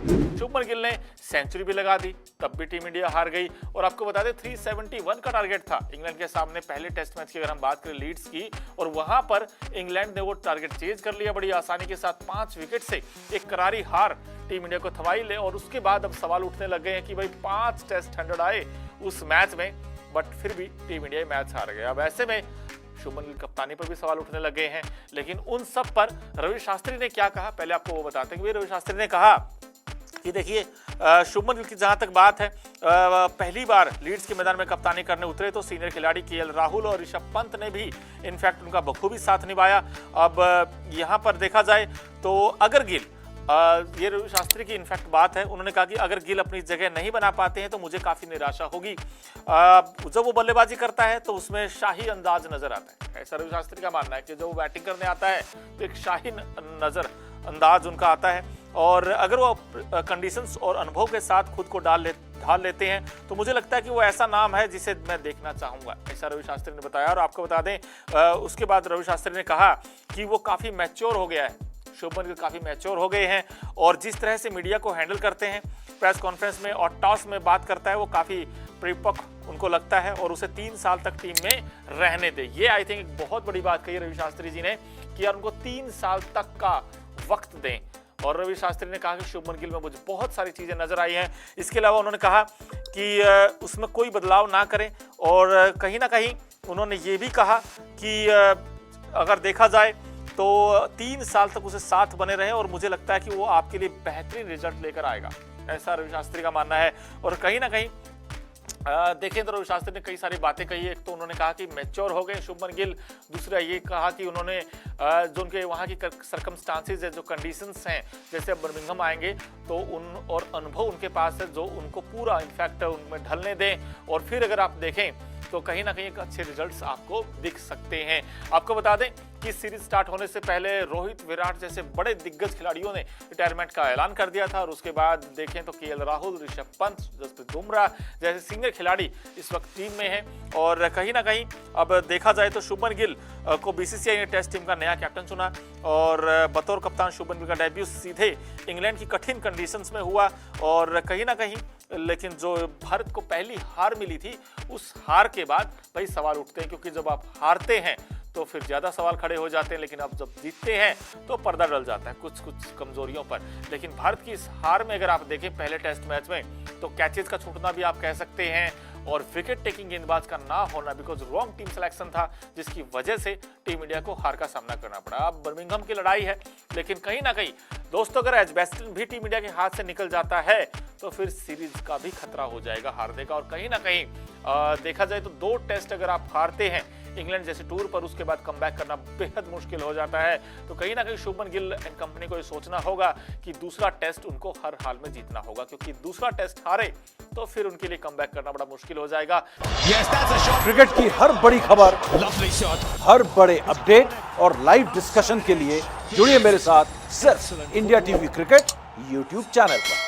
शुभमन गिल ने सेंचुरी भी लगा दी, तब भी टीम इंडिया हार गई। और आपको बता दें 371 का टारगेट था इंग्लैंड के सामने पहले टेस्ट मैच की अगर हम बात करें लीड्स की, और वहां पर इंग्लैंड ने वो टारगेट चेज कर लिया बड़ी आसानी के साथ। 5 विकेट से एक करारी हार टीम इंडिया को थमाई ले। और उसके बाद अब सवाल उठने लग गए हैं कि भाई 5 टेस्ट 100 आए उस मैच में, बट फिर भी टीम इंडिया मैच हार गया। अब ऐसे में शुभमन गिल कप्तानी पर भी सवाल उठने लगे हैं। लेकिन उन सब पर रवि शास्त्री ने क्या कहा, पहले आपको वो बताते हैं कि रवि शास्त्री ने कहा कि देखिए शुभमन गिल की जहां तक बात है, पहली बार लीड्स के मैदान में कप्तानी करने उतरे तो सीनियर खिलाड़ी केएल राहुल और ऋषभ पंत ने भी इनफैक्ट उनका बखूबी साथ निभाया। अब यहां पर देखा जाए तो अगर गिल, ये रवि शास्त्री की इनफैक्ट बात है, उन्होंने कहा कि अगर गिल अपनी जगह नहीं बना पाते हैं तो मुझे काफी निराशा होगी। जब वो बल्लेबाजी करता है तो उसमें शाही अंदाज नजर आता है, ऐसा रवि शास्त्री का मानना है कि जब वो बैटिंग करने आता है तो एक शाही अंदाज उनका आता है। और अगर वो कंडीशंस और अनुभव के साथ खुद को ढाल लेते हैं तो मुझे लगता है कि वो ऐसा नाम है जिसे मैं देखना चाहूंगा, ऐसा रवि शास्त्री ने बताया। और आपको बता दें उसके बाद रवि शास्त्री ने कहा कि वो काफी मैच्योर हो गया है, शुभमन गिल काफी मैच्योर हो गए हैं और जिस तरह से मीडिया को हैंडल करते हैं प्रेस कॉन्फ्रेंस में और टॉस में बात करता है वो काफी परिपक्व उनको लगता है और उसे 3 साल तक टीम में रहने दे। ये आई थिंक एक बहुत बड़ी बात कही रवि शास्त्री जी ने कि यार उनको 3 साल तक का वक्त दें। और रवि शास्त्री ने कहा कि शुभमन गिल में मुझे बहुत सारी चीजें नजर आई हैं। इसके अलावा उन्होंने कहा कि उसमें कोई बदलाव ना करें और कहीं ना कहीं उन्होंने ये भी कहा कि अगर देखा जाए तो 3 साल तक उसे साथ बने रहे और मुझे लगता है कि वो आपके लिए बेहतरीन रिजल्ट लेकर आएगा, ऐसा रवि शास्त्री का मानना है। और कहीं ना कहीं देखें तो रवि शास्त्री ने कई सारी बातें कही। एक तो उन्होंने कहा कि मैच्योर हो गए शुभमन गिल, दूसरा ये कहा कि उन्होंने जो उनके वहाँ की सर्कमस्टांसेस है, जो कंडीशंस हैं, जैसे अब बर्मिंघम आएंगे तो उन और अनुभव उनके पास है जो उनको पूरा इनफैक्ट उनमें ढलने दें और फिर अगर आप देखें तो कहीं ना कहीं एक अच्छे रिजल्ट्स आपको दिख सकते हैं। आपको बता दें कि सीरीज स्टार्ट होने से पहले रोहित, विराट जैसे बड़े दिग्गज खिलाड़ियों ने रिटायरमेंट का ऐलान कर दिया था और उसके बाद देखें तो केएल राहुल, ऋषभ पंत, जसप्रीत बुमराह जैसे सीनियर खिलाड़ी इस वक्त टीम में हैं। और कहीं ना कहीं अब देखा जाए तो शुभमन गिल को बीसीसीआई ने टेस्ट टीम का नया कैप्टन चुना और बतौर कप्तान शुभमन गिल का डेब्यू सीधे इंग्लैंड की कठिन कंडीशंस में हुआ। और कहीं ना कहीं लेकिन जो भारत को पहली हार मिली थी उस हार के बाद भाई सवाल उठते हैं, क्योंकि जब आप हारते हैं तो फिर ज्यादा सवाल खड़े हो जाते हैं, लेकिन अब जब जीतते हैं तो पर्दा डल जाता है कुछ कमजोरियों पर। लेकिन भारत की इस हार में अगर आप देखें पहले टेस्ट मैच में तो कैचेज का छूटना भी आप कह सकते हैं और विकेट टेकिंग गेंदबाज का ना होना बिकॉज रॉन्ग टीम सिलेक्शन था, जिसकी वजह से टीम इंडिया को हार का सामना करना पड़ा। अब बर्मिंघम की लड़ाई है, लेकिन कहीं ना कहीं दोस्तों अगर एजबेस्टन भी टीम इंडिया के हाथ से निकल जाता है तो फिर सीरीज का भी खतरा हो जाएगा हारने का। और कहीं ना कहीं देखा जाए तो 2 टेस्ट अगर आप हारते हैं इंग्लैंड जैसे टूर पर, उसके बाद कमबैक करना बेहद मुश्किल हो जाता है। तो कहीं ना कहीं शुभमन गिल एंड कंपनी को ये सोचना होगा कि दूसरा टेस्ट उनको हर हाल में जीतना होगा, क्योंकि दूसरा टेस्ट हारे तो फिर उनके लिए कमबैक करना बड़ा मुश्किल हो जाएगा। क्रिकेट की हर बड़ी खबर, हर बड़े अपडेट और लाइव डिस्कशन के लिए जुड़िए मेरे साथ सिर्फ India TV cricket YouTube channel पर।